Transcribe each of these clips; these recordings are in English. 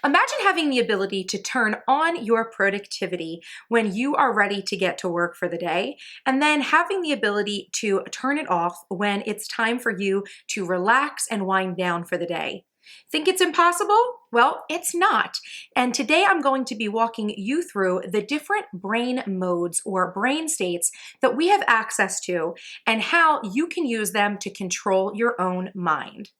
Imagine having the ability to turn on your productivity when you are ready to get to work for the day, and then having the ability to turn it off when it's time for you to relax and wind down for the day. Think it's impossible? Well, it's not. And today I'm going to be walking you through the different brain modes or brain states that we have access to and how you can use them to control your own mind.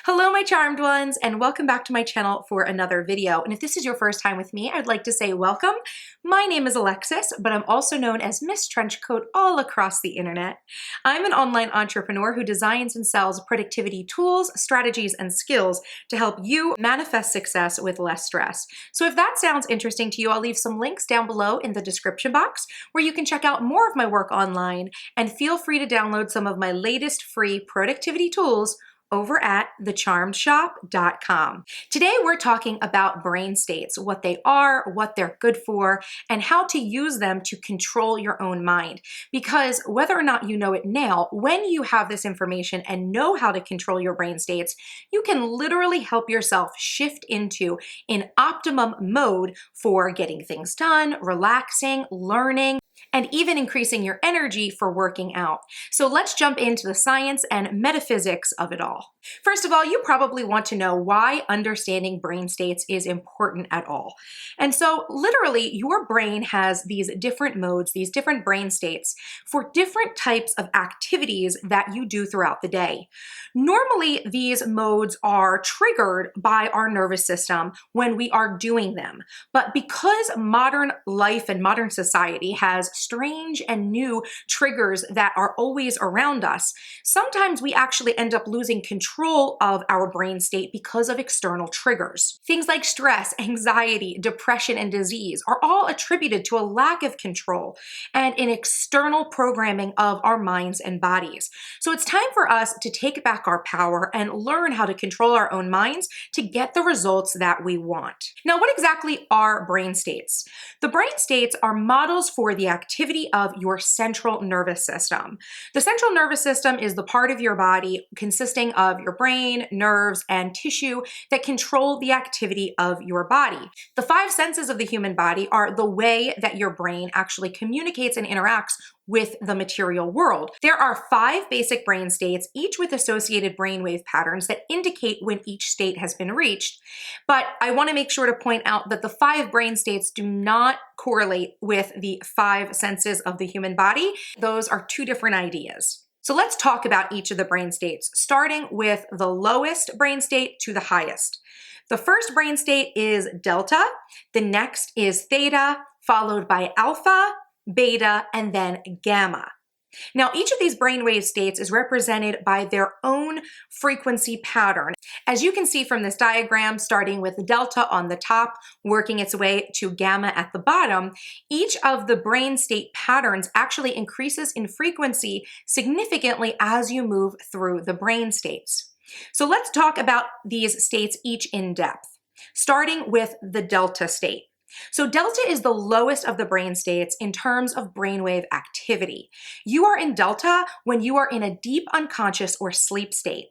Hello, my charmed ones, and welcome back to my channel for another video. And if this is your first time with me, I'd like to say welcome. My name is Alexis, but I'm also known as MissTrenchcoat all across the internet. I'm an online entrepreneur who designs and sells productivity tools, strategies, and skills to help you manifest success with less stress. So if that sounds interesting to you, I'll leave some links down below in the description box where you can check out more of my work online, and feel free to download some of my latest free productivity tools over at thecharmedshop.com. Today we're talking about brain states, what they are, what they're good for, and how to use them to control your own mind. Because whether or not you know it now, when you have this information and know how to control your brain states, you can literally help yourself shift into an optimum mode for getting things done, relaxing, learning, and even increasing your energy for working out. So let's jump into the science and metaphysics of it all. First of all, you probably want to know why understanding brain states is important at all. And so literally your brain has these different modes, these different brain states for different types of activities that you do throughout the day. Normally, these modes are triggered by our nervous system when we are doing them. But because modern life and modern society has strange and new triggers that are always around us, sometimes we actually end up losing control of our brain state because of external triggers. Things like stress, anxiety, depression, and disease are all attributed to a lack of control and an external programming of our minds and bodies. So it's time for us to take back our power and learn how to control our own minds to get the results that we want. Now, what exactly are brain states? The brain states are models for the activity of your central nervous system. The central nervous system is the part of your body consisting of your brain, nerves, and tissue that control the activity of your body. The five senses of the human body are the way that your brain actually communicates and interacts with the material world. There are five basic brain states, each with associated brainwave patterns that indicate when each state has been reached. But I want to make sure to point out that the five brain states do not correlate with the five senses of the human body. Those are two different ideas. So let's talk about each of the brain states, starting with the lowest brain state to the highest. The first brain state is delta, the next is theta, followed by alpha, beta, and then gamma. Now, each of these brainwave states is represented by their own frequency pattern. As you can see from this diagram, starting with delta on the top, working its way to gamma at the bottom, each of the brain state patterns actually increases in frequency significantly as you move through the brain states. So let's talk about these states each in depth, starting with the delta state. So delta is the lowest of the brain states in terms of brainwave activity. You are in delta when you are in a deep unconscious or sleep state.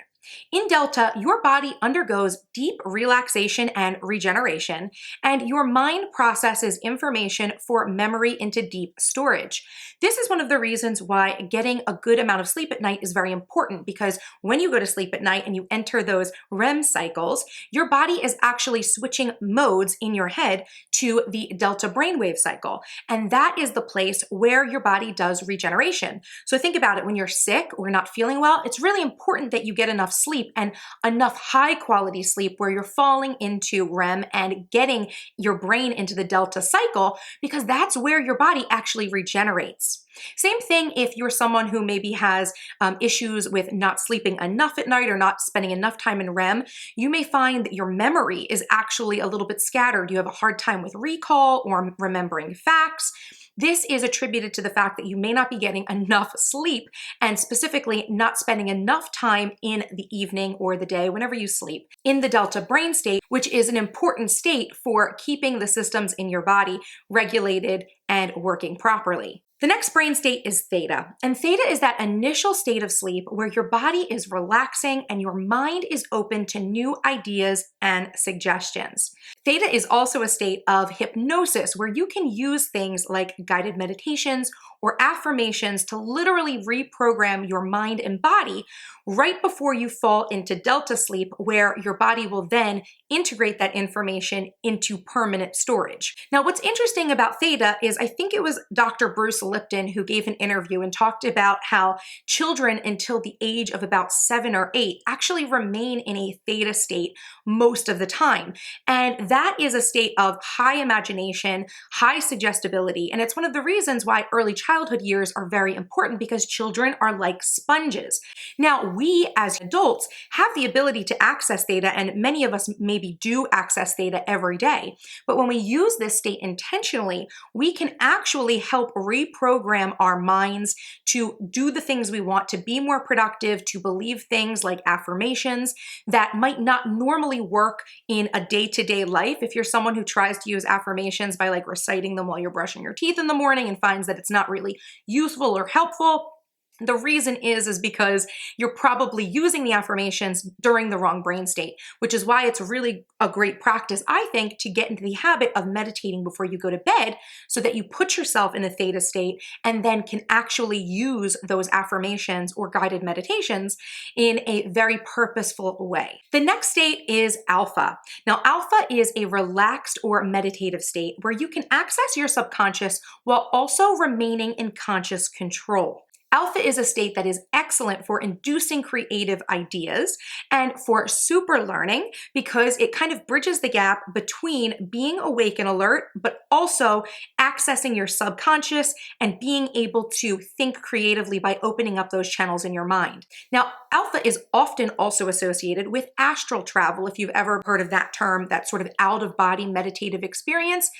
In delta, your body undergoes deep relaxation and regeneration, and your mind processes information for memory into deep storage. This is one of the reasons why getting a good amount of sleep at night is very important, because when you go to sleep at night and you enter those REM cycles, your body is actually switching modes in your head to the delta brainwave cycle. And that is the place where your body does regeneration. So think about it, when you're sick or not feeling well, it's really important that you get enough sleep, and enough high quality sleep where you're falling into REM and getting your brain into the delta cycle, because that's where your body actually regenerates. Same thing if you're someone who maybe has issues with not sleeping enough at night or not spending enough time in REM. You may find that your memory is actually a little bit scattered. You have a hard time with recall or remembering facts. This is attributed to the fact that you may not be getting enough sleep, and specifically not spending enough time in the evening or the day whenever you sleep in the delta brain state, which is an important state for keeping the systems in your body regulated and working properly. The next brain state is theta, and theta is that initial state of sleep where your body is relaxing and your mind is open to new ideas and suggestions. Theta is also a state of hypnosis where you can use things like guided meditations or affirmations to literally reprogram your mind and body right before you fall into delta sleep, where your body will then integrate that information into permanent storage. Now, what's interesting about theta is I think it was Dr. Bruce Lipton who gave an interview and talked about how children until the age of about 7 or 8 actually remain in a theta state most of the time. And that is a state of high imagination, high suggestibility, and it's one of the reasons why early childhood years are very important, because children are like sponges. Now, we as adults have the ability to access theta, and many of us maybe do access theta every day. But when we use this state intentionally, we can actually help reprogram our minds to do the things we want, to be more productive, to believe things like affirmations that might not normally work in a day-to-day life. If you're someone who tries to use affirmations by like reciting them while you're brushing your teeth in the morning and finds that it's not really useful or helpful, the reason is because you're probably using the affirmations during the wrong brain state, which is why it's really a great practice, I think, to get into the habit of meditating before you go to bed so that you put yourself in a theta state and then can actually use those affirmations or guided meditations in a very purposeful way. The next state is alpha. Now, alpha is a relaxed or meditative state where you can access your subconscious while also remaining in conscious control. Alpha is a state that is excellent for inducing creative ideas and for super learning, because it kind of bridges the gap between being awake and alert, but also accessing your subconscious and being able to think creatively by opening up those channels in your mind. Now, alpha is often also associated with astral travel, if you've ever heard of that term, that sort of out-of-body meditative experience.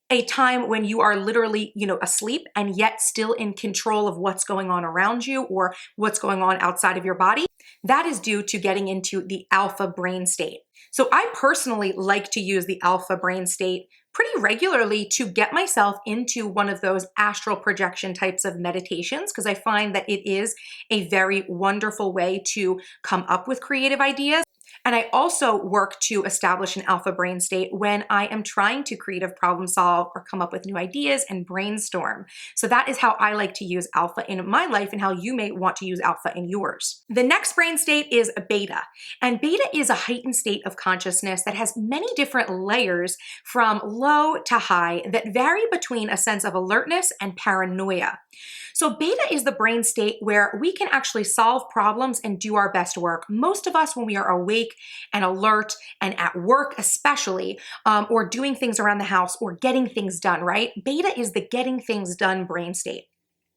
A time when you are literally, asleep and yet still in control of what's going on around you or what's going on outside of your body. That is due to getting into the alpha brain state. So I personally like to use the alpha brain state pretty regularly to get myself into one of those astral projection types of meditations, because I find that it is a very wonderful way to come up with creative ideas. And I also work to establish an alpha brain state when I am trying to creative problem solve or come up with new ideas and brainstorm. So that is how I like to use alpha in my life and how you may want to use alpha in yours. The next brain state is beta. And beta is a heightened state of consciousness that has many different layers from low to high that vary between a sense of alertness and paranoia. So beta is the brain state where we can actually solve problems and do our best work. Most of us, when we are awake and alert and at work especially, or doing things around the house or getting things done, right? Beta is the getting things done brain state.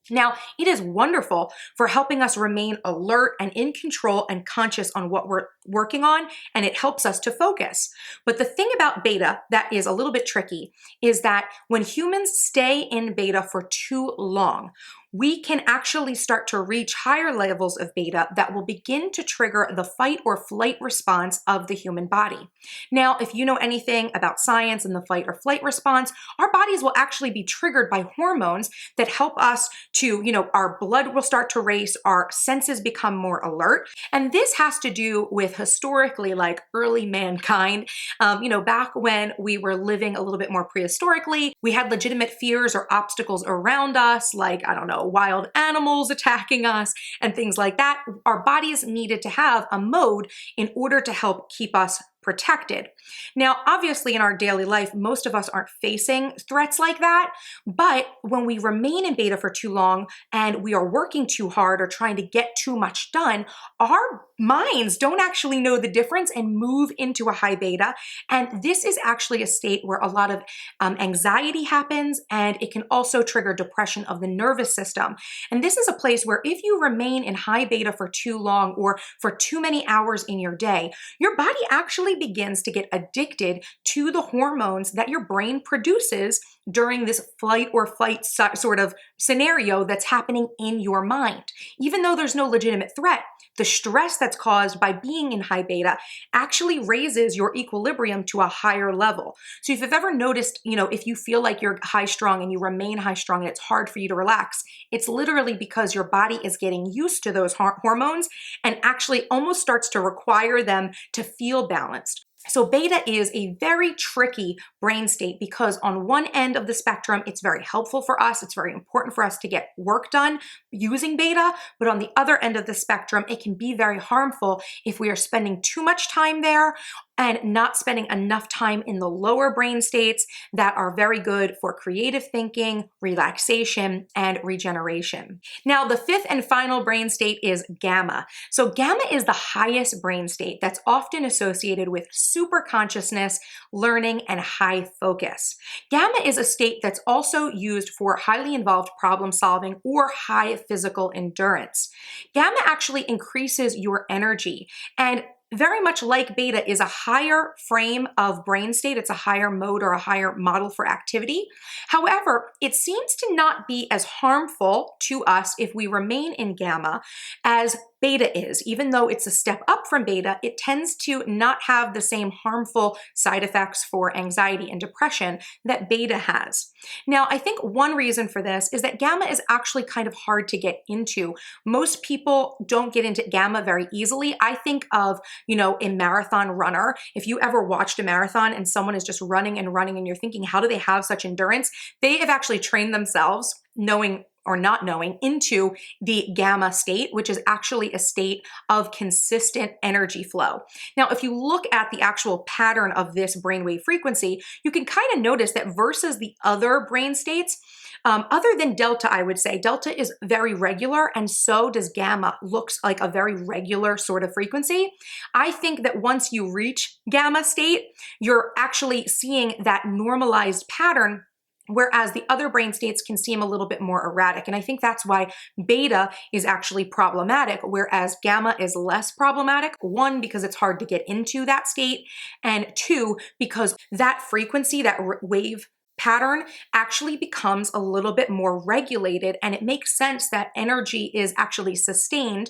Now, it is wonderful for helping us remain alert and in control and conscious on what we're working on, and it helps us to focus. But the thing about beta that is a little bit tricky is that when humans stay in beta for too long, we can actually start to reach higher levels of beta that will begin to trigger the fight or flight response of the human body. Now, if you know anything about science and the fight or flight response, our bodies will actually be triggered by hormones that help us to, our blood will start to race, our senses become more alert. And this has to do with historically, like early mankind, back when we were living a little bit more prehistorically, we had legitimate fears or obstacles around us, like, wild animals attacking us and things like that. Our bodies needed to have a mode in order to help keep us protected. Now, obviously in our daily life, most of us aren't facing threats like that, but when we remain in beta for too long and we are working too hard or trying to get too much done, our minds don't actually know the difference and move into a high beta. And this is actually a state where a lot of anxiety happens, and it can also trigger depression of the nervous system. And this is a place where if you remain in high beta for too long or for too many hours in your day, your body actually actually begins to get addicted to the hormones that your brain produces during this flight or fight sort of scenario that's happening in your mind. Even though there's no legitimate threat, the stress that's caused by being in high beta actually raises your equilibrium to a higher level. So if you've ever noticed, if you feel like you're high strung and you remain high strung and it's hard for you to relax, it's literally because your body is getting used to those hormones and actually almost starts to require them to feel balanced. So beta is a very tricky brain state because on one end of the spectrum, it's very helpful for us. It's very important for us to get work done using beta. But on the other end of the spectrum, it can be very harmful if we are spending too much time there and not spending enough time in the lower brain states that are very good for creative thinking, relaxation, and regeneration. Now, the fifth and final brain state is gamma. So gamma is the highest brain state that's often associated with super consciousness, learning, and high focus. Gamma is a state that's also used for highly involved problem solving or high physical endurance. Gamma actually increases your energy, and very much like beta is a higher frame of brain state. It's a higher mode or a higher model for activity. However, it seems to not be as harmful to us if we remain in gamma as beta is. Even though it's a step up from beta, it tends to not have the same harmful side effects for anxiety and depression that beta has. Now, I think one reason for this is that gamma is actually kind of hard to get into. Most people don't get into gamma very easily. I think of, a marathon runner. If you ever watched a marathon and someone is just running and running and you're thinking, how do they have such endurance? They have actually trained themselves, knowing or not knowing, into the gamma state, which is actually a state of consistent energy flow. Now, if you look at the actual pattern of this brainwave frequency, you can kind of notice that versus the other brain states, other than delta, I would say, delta is very regular, and so does gamma. Looks like a very regular sort of frequency. I think that once you reach gamma state, you're actually seeing that normalized pattern, whereas the other brain states can seem a little bit more erratic. And I think that's why beta is actually problematic, whereas gamma is less problematic. One, because it's hard to get into that state, and two, because that frequency, that wave pattern actually becomes a little bit more regulated, and it makes sense that energy is actually sustained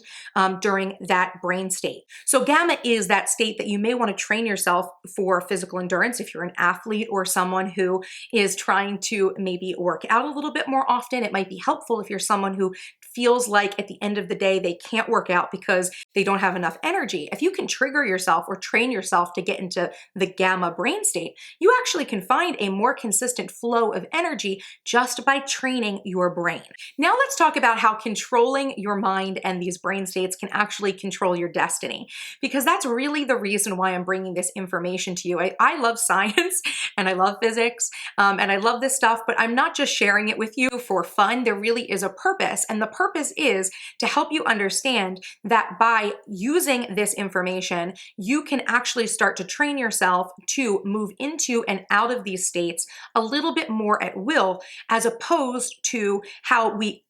during that brain state. So gamma is that state that you may want to train yourself for physical endurance if you're an athlete or someone who is trying to maybe work out a little bit more often. It might be helpful if you're someone who feels like at the end of the day they can't work out because they don't have enough energy. If you can trigger yourself or train yourself to get into the gamma brain state, you actually can find a more consistent flow of energy just by training your brain. Now let's talk about how controlling your mind and these brain states can actually control your destiny, because that's really the reason why I'm bringing this information to you. I love science and I love physics and I love this stuff, but I'm not just sharing it with you for fun. There really is a purpose, and the purpose is to help you understand that by using this information, you can actually start to train yourself to move into and out of these states a little bit more at will, as opposed to how we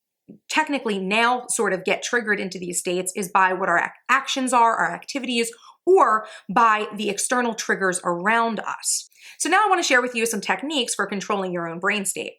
technically now sort of get triggered into these states is by what our actions are, our activities, or by the external triggers around us. So now I want to share with you some techniques for controlling your own brain state.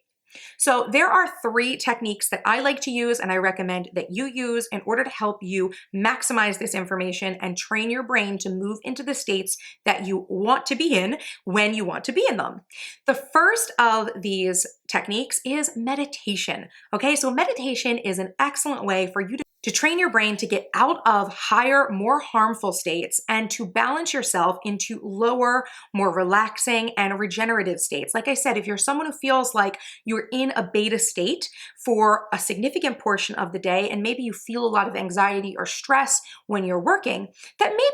So there are 3 techniques that I like to use and I recommend that you use in order to help you maximize this information and train your brain to move into the states that you want to be in when you want to be in them. The first of these techniques is meditation. Okay, so meditation is an excellent way for you to train your brain to get out of higher, more harmful states and to balance yourself into lower, more relaxing and regenerative states. Like I said, if you're someone who feels like you're in a beta state for a significant portion of the day, and maybe you feel a lot of anxiety or stress when you're working, that may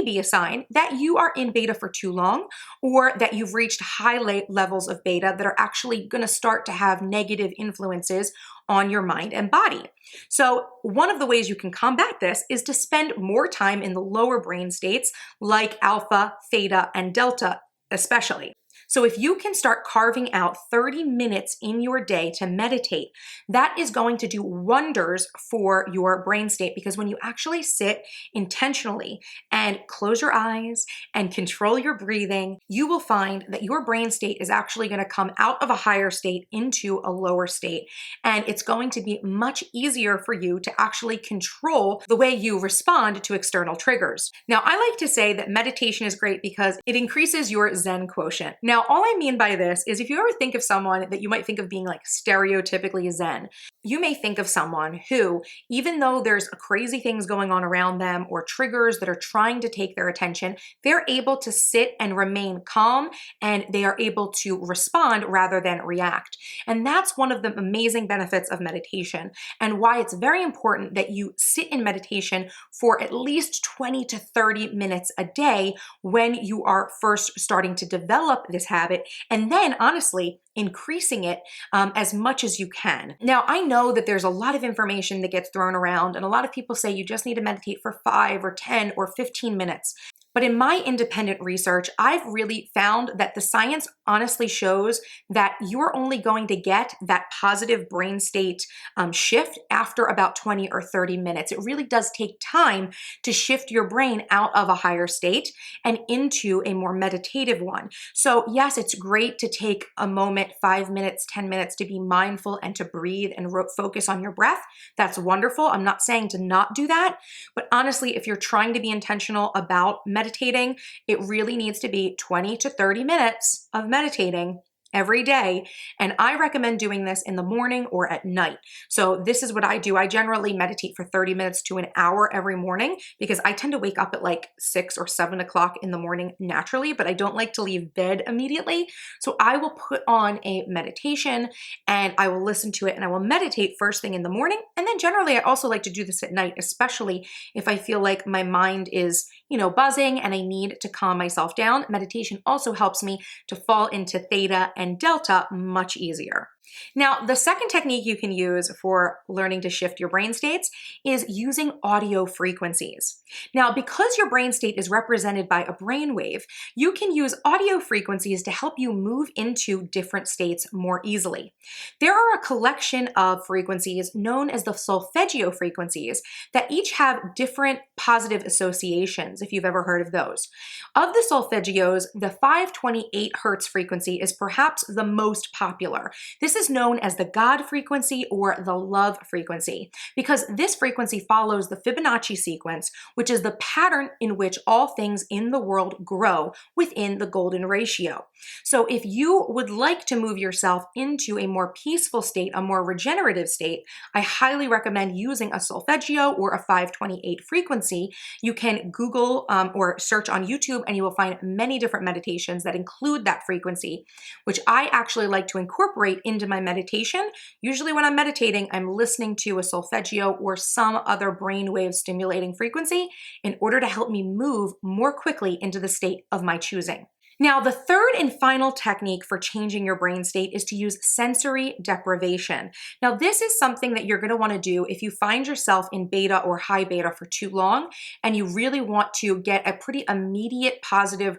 be a sign that you are in beta for too long, or that you've reached high levels of beta that are actually going to start to have negative influences on your mind and body. So one of the ways you can combat this is to spend more time in the lower brain states like alpha, theta, and delta especially. So if you can start carving out 30 minutes in your day to meditate, that is going to do wonders for your brain state, because when you actually sit intentionally and close your eyes and control your breathing, you will find that your brain state is actually going to come out of a higher state into a lower state. And it's going to be much easier for you to actually control the way you respond to external triggers. Now, I like to say that meditation is great because it increases your Zen quotient. Now, all I mean by this is if you ever think of someone that you might think of being like stereotypically Zen, you may think of someone who, even though there's crazy things going on around them or triggers that are trying to take their attention, they're able to sit and remain calm, and they are able to respond rather than react. And that's one of the amazing benefits of meditation, and why it's very important that you sit in meditation for at least 20 to 30 minutes a day when you are first starting to develop this habit, and then honestly, increasing it as much as you can. Now, I know that there's a lot of information that gets thrown around, and a lot of people say you just need to meditate for 5 or 10 or 15 minutes. But in my independent research, I've really found that the science honestly shows that you're only going to get that positive brain state shift after about 20 or 30 minutes. It really does take time to shift your brain out of a higher state and into a more meditative one. So yes, it's great to take a moment, 5 minutes, 10 minutes to be mindful and to breathe and focus on your breath. That's wonderful. I'm not saying to not do that, but honestly, if you're trying to be intentional about meditating, it really needs to be 20 to 30 minutes of meditating every day. And I recommend doing this in the morning or at night. So this is what I do. I generally meditate for 30 minutes to an hour every morning because I tend to wake up at like 6 or 7 o'clock in the morning naturally, but I don't like to leave bed immediately. So I will put on a meditation and I will listen to it and I will meditate first thing in the morning. And then generally I also like to do this at night, especially if I feel like my mind is, buzzing and I need to calm myself down. Meditation also helps me to fall into Theta and Delta much easier. Now, the second technique you can use for learning to shift your brain states is using audio frequencies. Now, because your brain state is represented by a brainwave, you can use audio frequencies to help you move into different states more easily. There are a collection of frequencies known as the solfeggio frequencies that each have different positive associations, if you've ever heard of those. Of the solfeggios, the 528 hertz frequency is perhaps the most popular. This is known as the God frequency or the love frequency because this frequency follows the Fibonacci sequence, which is the pattern in which all things in the world grow within the golden ratio. So if you would like to move yourself into a more peaceful state, a more regenerative state, I highly recommend using a solfeggio or a 528 frequency. You can Google or search on YouTube and you will find many different meditations that include that frequency, which I actually like to incorporate into my meditation. Usually when I'm meditating, I'm listening to a solfeggio or some other brainwave stimulating frequency in order to help me move more quickly into the state of my choosing. Now, the third and final technique for changing your brain state is to use sensory deprivation. Now, this is something that you're going to want to do if you find yourself in beta or high beta for too long and you really want to get a pretty immediate positive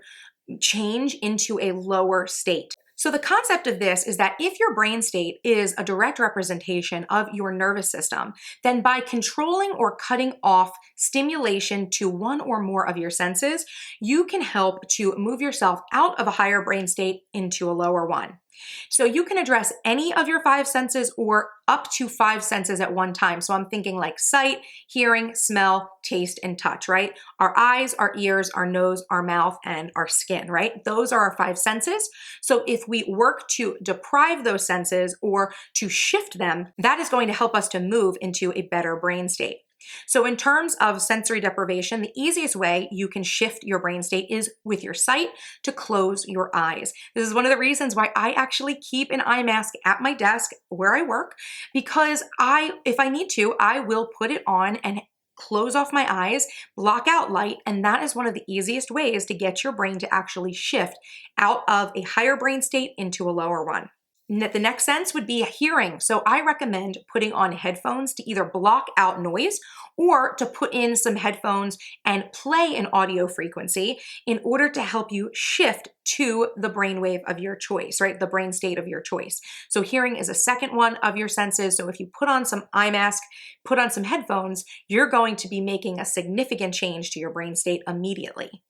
change into a lower state. So the concept of this is that if your brain state is a direct representation of your nervous system, then by controlling or cutting off stimulation to one or more of your senses, you can help to move yourself out of a higher brain state into a lower one. So you can address any of your 5 senses or up to 5 senses at one time. So I'm thinking like sight, hearing, smell, taste, and touch, right? Our eyes, our ears, our nose, our mouth, and our skin, right? Those are our 5 senses. So if we work to deprive those senses or to shift them, that is going to help us to move into a better brain state. So in terms of sensory deprivation, the easiest way you can shift your brain state is with your sight to close your eyes. This is one of the reasons why I actually keep an eye mask at my desk where I work, because if I need to, I will put it on and close off my eyes, block out light, and that is one of the easiest ways to get your brain to actually shift out of a higher brain state into a lower one. The next sense would be hearing. So I recommend putting on headphones to either block out noise or to put in some headphones and play an audio frequency in order to help you shift to the brainwave of your choice, right? The brain state of your choice. So hearing is a second one of your senses. So if you put on some eye mask, put on some headphones, you're going to be making a significant change to your brain state immediately.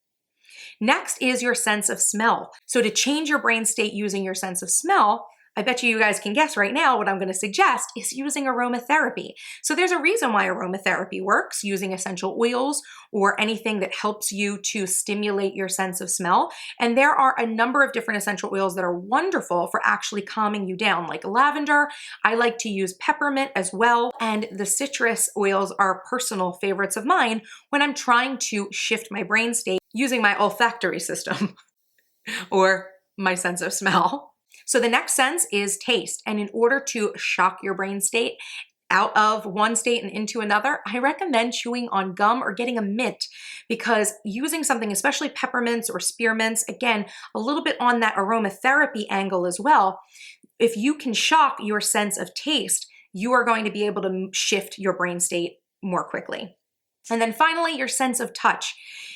Next is your sense of smell. So to change your brain state using your sense of smell, I bet you guys can guess right now what I'm going to suggest is using aromatherapy. So there's a reason why aromatherapy works, using essential oils or anything that helps you to stimulate your sense of smell. And there are a number of different essential oils that are wonderful for actually calming you down, like lavender. I like to use peppermint as well. And the citrus oils are personal favorites of mine when I'm trying to shift my brain state using my olfactory system or my sense of smell. So the next sense is taste. And in order to shock your brain state out of one state and into another, I recommend chewing on gum or getting a mint, because using something, especially peppermints or spearmints, again, a little bit on that aromatherapy angle as well, if you can shock your sense of taste, you are going to be able to shift your brain state more quickly. And then finally, your sense of touch.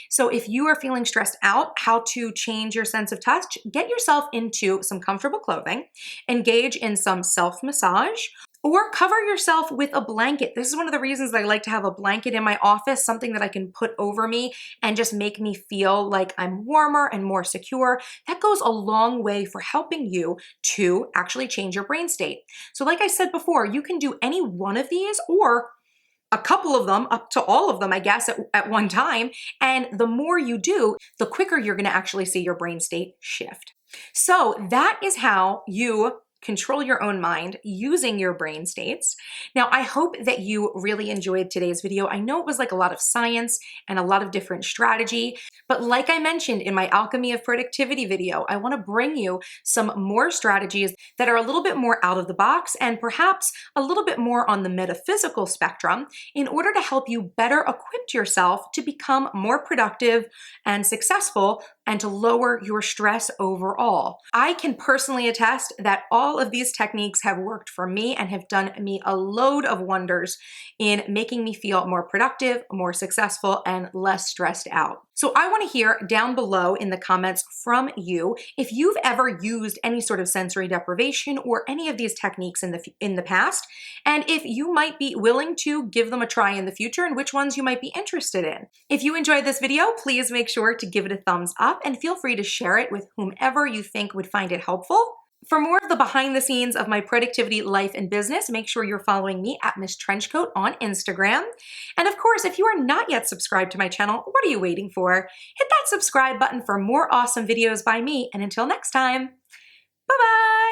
So if you are feeling stressed out, how to change your sense of touch, get yourself into some comfortable clothing, engage in some self-massage, or cover yourself with a blanket. This is one of the reasons that I like to have a blanket in my office, something that I can put over me and just make me feel like I'm warmer and more secure. That goes a long way for helping you to actually change your brain state. So like I said before, you can do any one of these or a couple of them, up to all of them, I guess, at one time. And the more you do, the quicker you're going to actually see your brain state shift. So that is how you control your own mind using your brain states. Now, I hope that you really enjoyed today's video. I know it was like a lot of science and a lot of different strategy, but like I mentioned in my Alchemy of Productivity video, I want to bring you some more strategies that are a little bit more out of the box and perhaps a little bit more on the metaphysical spectrum in order to help you better equip yourself to become more productive and successful and to lower your stress overall. I can personally attest that all of these techniques have worked for me and have done me a load of wonders in making me feel more productive, more successful, and less stressed out. So I want to hear down below in the comments from you if you've ever used any sort of sensory deprivation or any of these techniques in the past, and if you might be willing to give them a try in the future and which ones you might be interested in. If you enjoyed this video, please make sure to give it a thumbs up and feel free to share it with whomever you think would find it helpful. For more of the behind the scenes of my productivity life and business, make sure you're following me at MissTrenchcoat on Instagram. And of course, if you are not yet subscribed to my channel, what are you waiting for? Hit that subscribe button for more awesome videos by me. And until next time, bye-bye.